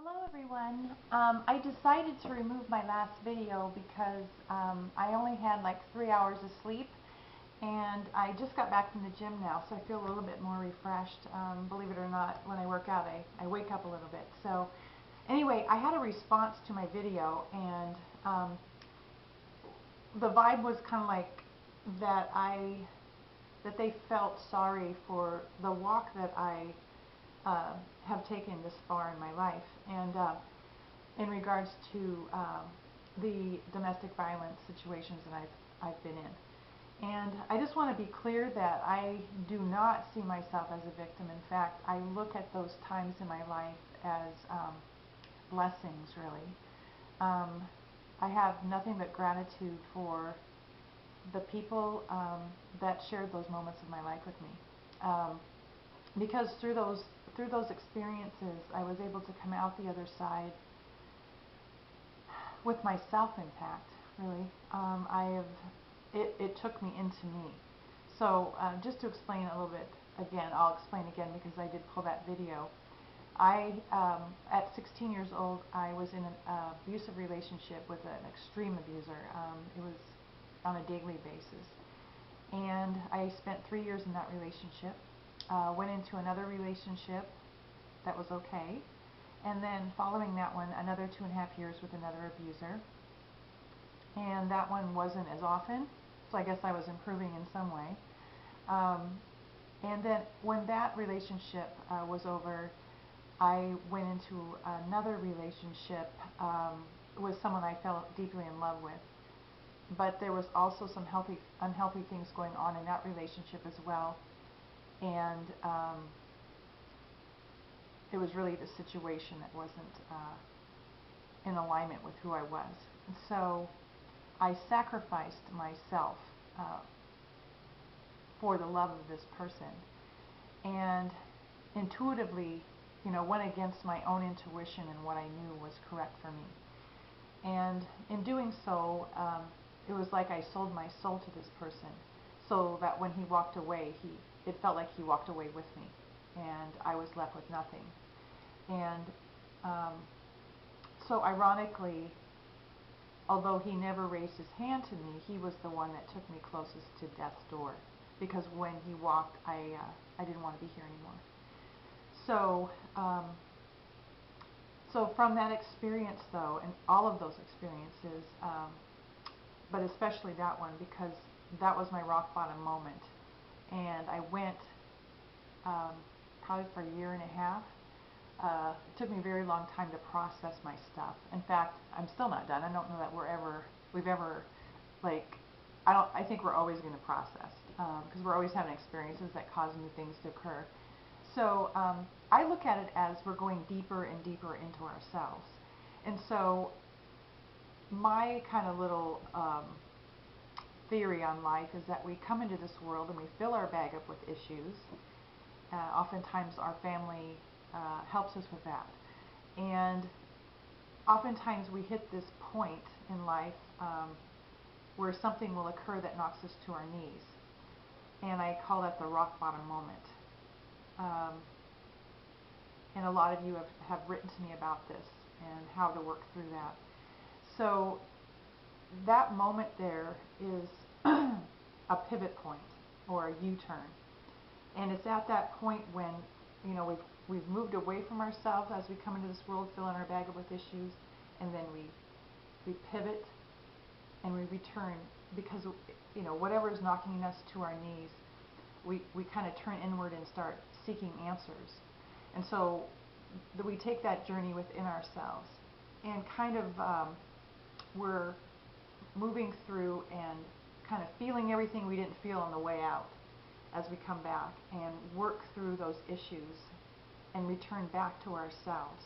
Hello everyone. I decided to remove my last video because I only had like 3 hours of sleep, and I just got back from the gym now, so I feel a little bit more refreshed. Believe it or not, when I work out I wake up a little bit. So anyway, I had a response to my video, and the vibe was kind of like that they felt sorry for the walk that I have taken this far in my life, and in regards to the domestic violence situations that I've been in. And I just want to be clear that I do not see myself as a victim. In fact, I look at those times in my life as blessings, really. I have nothing but gratitude for the people that shared those moments of my life with me. Because through those experiences, I was able to come out the other side with myself intact. Really, it took me into me. So just to explain a little bit again, I'll explain again because I did pull that video. At 16 years old, I was in an abusive relationship with an extreme abuser. It was on a daily basis, and I spent 3 years in that relationship. Went into another relationship that was okay, and then following that one, another 2.5 years with another abuser, and that one wasn't as often, so I guess I was improving in some way. And then when that relationship was over, I went into another relationship with someone I felt deeply in love with, but there was also some unhealthy things going on in that relationship as well. And it was really the situation that wasn't in alignment with who I was. And so I sacrificed myself for the love of this person, and intuitively, went against my own intuition and what I knew was correct for me. And in doing so, it was like I sold my soul to this person, so that when he walked away, it felt like he walked away with me, and I was left with nothing. And so ironically, although he never raised his hand to me, he was the one that took me closest to death's door, because when he walked, I didn't want to be here anymore. So so from that experience, though, and all of those experiences, but especially that one, because that was my rock bottom moment. And I went probably for 1.5 years. It took me a very long time to process my stuff. In fact, I'm still not done. I don't know that we've ever, like, I think we're always going to process, because we're always having experiences that cause new things to occur. So I look at it as we're going deeper and deeper into ourselves. And so my kind of little theory on life is that we come into this world and we fill our bag up with issues. Oftentimes our family helps us with that. And oftentimes we hit this point in life where something will occur that knocks us to our knees. And I call that the rock bottom moment. And a lot of you have written to me about this and how to work through that. So that moment there is a pivot point or a U-turn, and it's at that point when we've moved away from ourselves as we come into this world, filling our bag up with issues, and then we pivot and we return, because whatever is knocking us to our knees, we kind of turn inward and start seeking answers. And so we take that journey within ourselves, and kind of we're moving through and kind of feeling everything we didn't feel on the way out as we come back, and work through those issues and return back to ourselves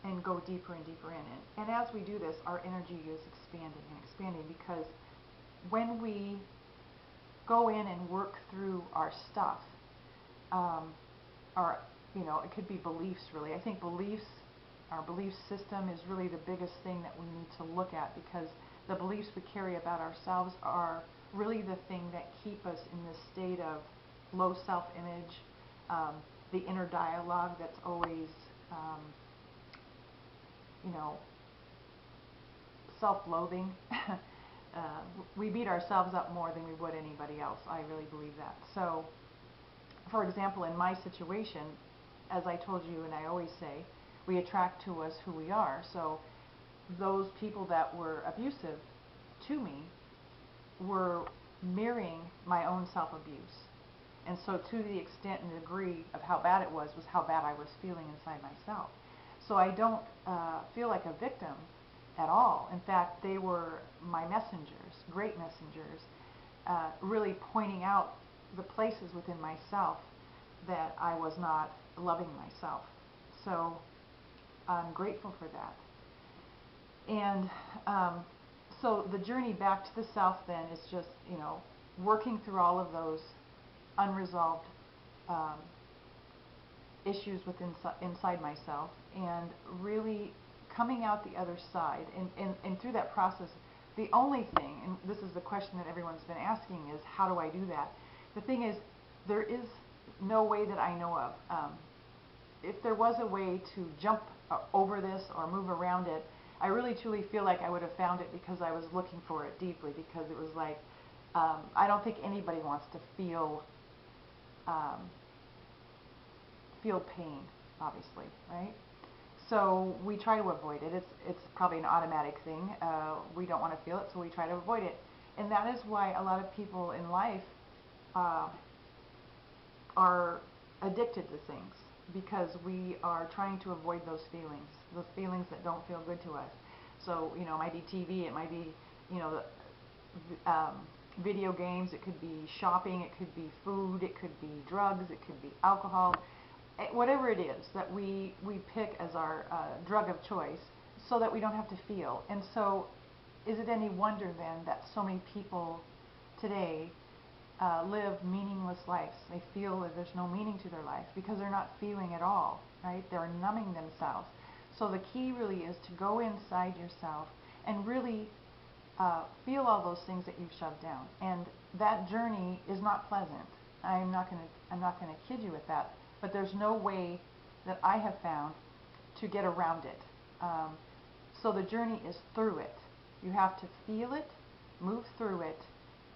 and go deeper and deeper in it. And as we do this, our energy is expanding and expanding, because when we go in and work through our stuff, it could be beliefs, really. I think beliefs, our belief system, is really the biggest thing that we need to look at, because the beliefs we carry about ourselves are really the thing that keep us in this state of low self-image, the inner dialogue that's always you know, self-loathing. We beat ourselves up more than we would anybody else. I really believe that. So, for example, in my situation, as I told you and I always say, we attract to us who we are. So those people that were abusive to me were mirroring my own self-abuse. And so to the extent and degree of how bad it was how bad I was feeling inside myself. So I don't feel like a victim at all. In fact, they were my messengers, great messengers, really pointing out the places within myself that I was not loving myself. So I'm grateful for that. And so the journey back to the South then is just, you know, working through all of those unresolved issues inside myself and really coming out the other side. And through that process, the only thing, and this is the question that everyone's been asking, is how do I do that? The thing is, there is no way that I know of. If there was a way to jump over this or move around it, I really truly feel like I would have found it because I was looking for it deeply, because it was like, I don't think anybody wants to feel pain, obviously, right? So we try to avoid it. It's probably an automatic thing. We don't want to feel it, so we try to avoid it. And that is why a lot of people in life are addicted to things, because we are trying to avoid those feelings that don't feel good to us. So, you know, it might be TV, it might be, you know, video games, it could be shopping, it could be food, it could be drugs, it could be alcohol, whatever it is that we pick as our drug of choice so that we don't have to feel. And so is it any wonder then that so many people today live meaningless lives? They feel that there's no meaning to their life because they're not feeling at all, right? They're numbing themselves. So the key really is to go inside yourself and really feel all those things that you've shoved down. And that journey is not pleasant. I'm not going to kid you with that. But there's no way that I have found to get around it. So the journey is through it. You have to feel it, move through it,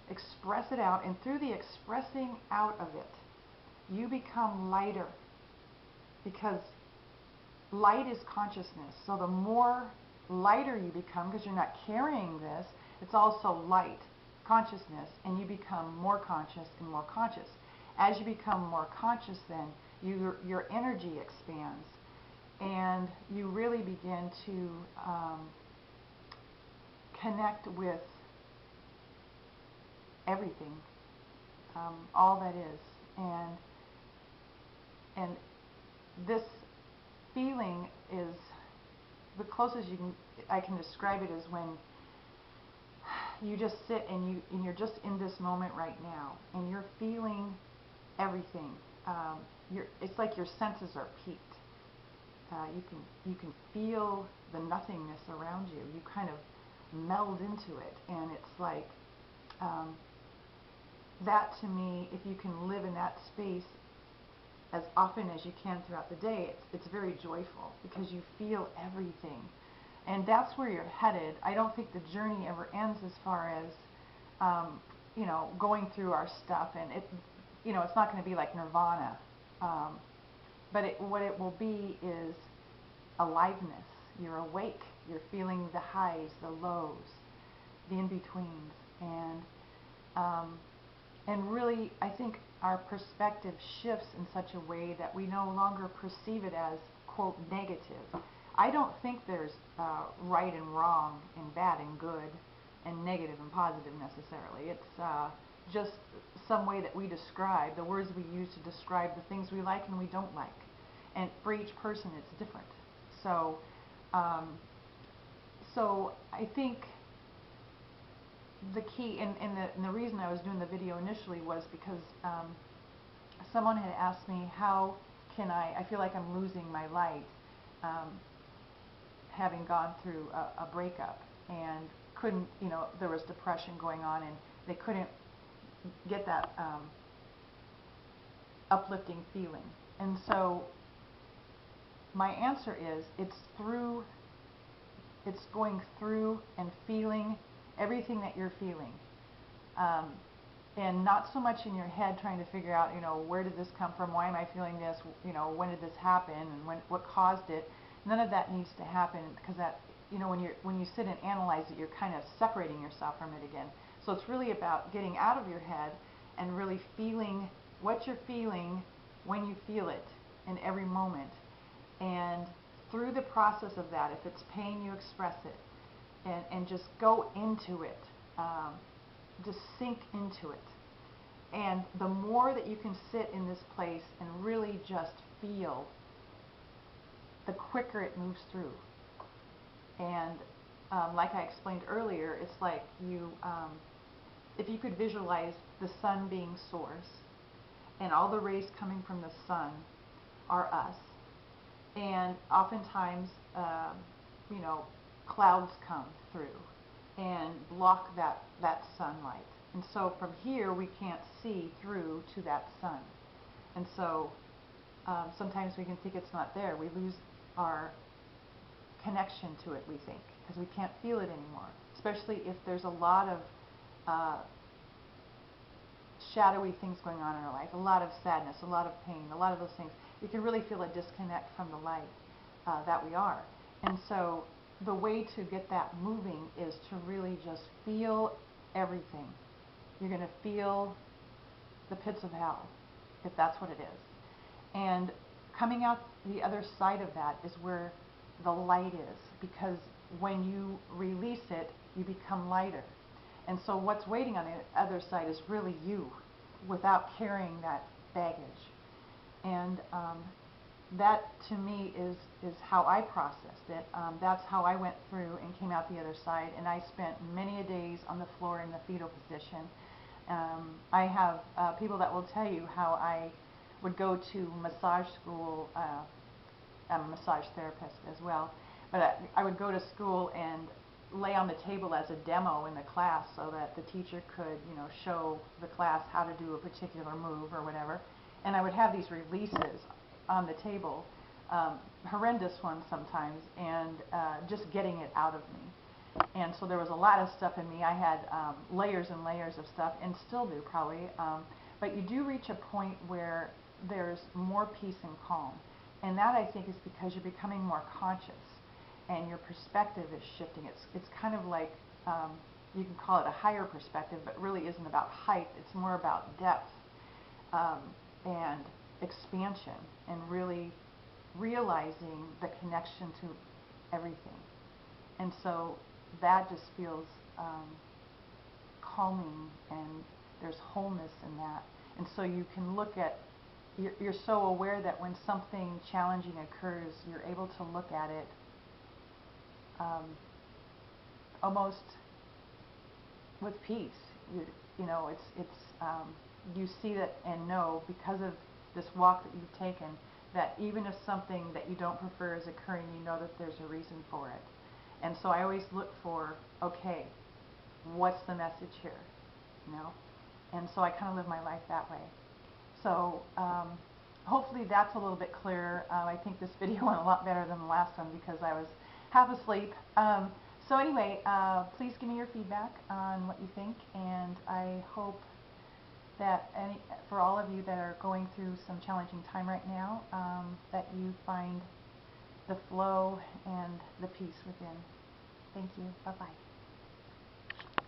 express it out, and through the expressing out of it, you become lighter, because light is consciousness. So the more lighter you become, because you're not carrying this, it's also light, consciousness, and you become more conscious and more conscious. As you become more conscious, then your energy expands, and you really begin to connect with everything, all that is, and this feeling is the closest I can describe it, is when you just sit and you're just in this moment right now, and you're feeling everything. It's like your senses are peaked. You can feel the nothingness around you. You kind of meld into it, and it's like that to me. If you can live in that space as often as you can throughout the day, it's very joyful because you feel everything, and that's where you're headed. I don't think the journey ever ends as far as you know, going through our stuff, and you know, it's not going to be like nirvana, but what it will be is aliveness. You're awake. You're feeling the highs, the lows, the in-betweens, and really, I think our perspective shifts in such a way that we no longer perceive it as, quote, negative. I don't think there's right and wrong and bad and good and negative and positive necessarily. It's just some way that we describe, the words we use to describe the things we like and we don't like. And for each person it's different. So, so I think the key, and the reason I was doing the video initially was because someone had asked me, how can I feel like I'm losing my light, having gone through a breakup, and couldn't, you know, there was depression going on, and they couldn't get that uplifting feeling. And so my answer is, it's through it's going through and feeling everything that you're feeling. And not so much in your head trying to figure out, where did this come from? Why am I feeling this? When did this happen? And what caused it? None of that needs to happen, because that, when you sit and analyze it, you're kind of separating yourself from it again. So it's really about getting out of your head and really feeling what you're feeling when you feel it in every moment. And through the process of that, if it's pain, you express it and just go into it. Just sink into it. And the more that you can sit in this place and really just feel, the quicker it moves through. And like I explained earlier, it's like if you could visualize the sun being source, and all the rays coming from the sun are us. And oftentimes, clouds come through and block that sunlight. And so from here, we can't see through to that sun. And so sometimes we can think it's not there. We lose our connection to it, we think, because we can't feel it anymore. Especially if there's a lot of shadowy things going on in our life, a lot of sadness, a lot of pain, a lot of those things. You can really feel a disconnect from the light that we are. And so the way to get that moving is to really just feel everything. You're going to feel the pits of hell, if that's what it is. And coming out the other side of that is where the light is, because when you release it, you become lighter. And so what's waiting on the other side is really you, without carrying that baggage. And that, to me, is how I processed it. That's how I went through and came out the other side. And I spent many a days on the floor in the fetal position. I have people that will tell you how I would go to massage school. I'm a massage therapist as well. But I would go to school and lay on the table as a demo in the class so that the teacher could, show the class how to do a particular move or whatever. And I would have these releases on the table, horrendous ones sometimes, and just getting it out of me. And so there was a lot of stuff in me. I had layers and layers of stuff, and still do probably. But you do reach a point where there's more peace and calm. And that, I think, is because you're becoming more conscious. And your perspective is shifting. It's kind of like, you can call it a higher perspective, but really isn't about height. It's more about depth and expansion, and really realizing the connection to everything. And so that just feels calming, and there's wholeness in that. And so you can look at, you're so aware that when something challenging occurs, you're able to look at it almost with peace. You see that and know, because of this walk that you've taken, that even if something that you don't prefer is occurring, you know that there's a reason for it. And so I always look for, okay, what's the message here? And so I kind of live my life that way. So hopefully that's a little bit clearer. I think this video went a lot better than the last one because I was half asleep. So anyway, please give me your feedback on what you think, and I hope that for all of you that are going through some challenging time right now, that you find the flow and the peace within. Thank you. Bye-bye.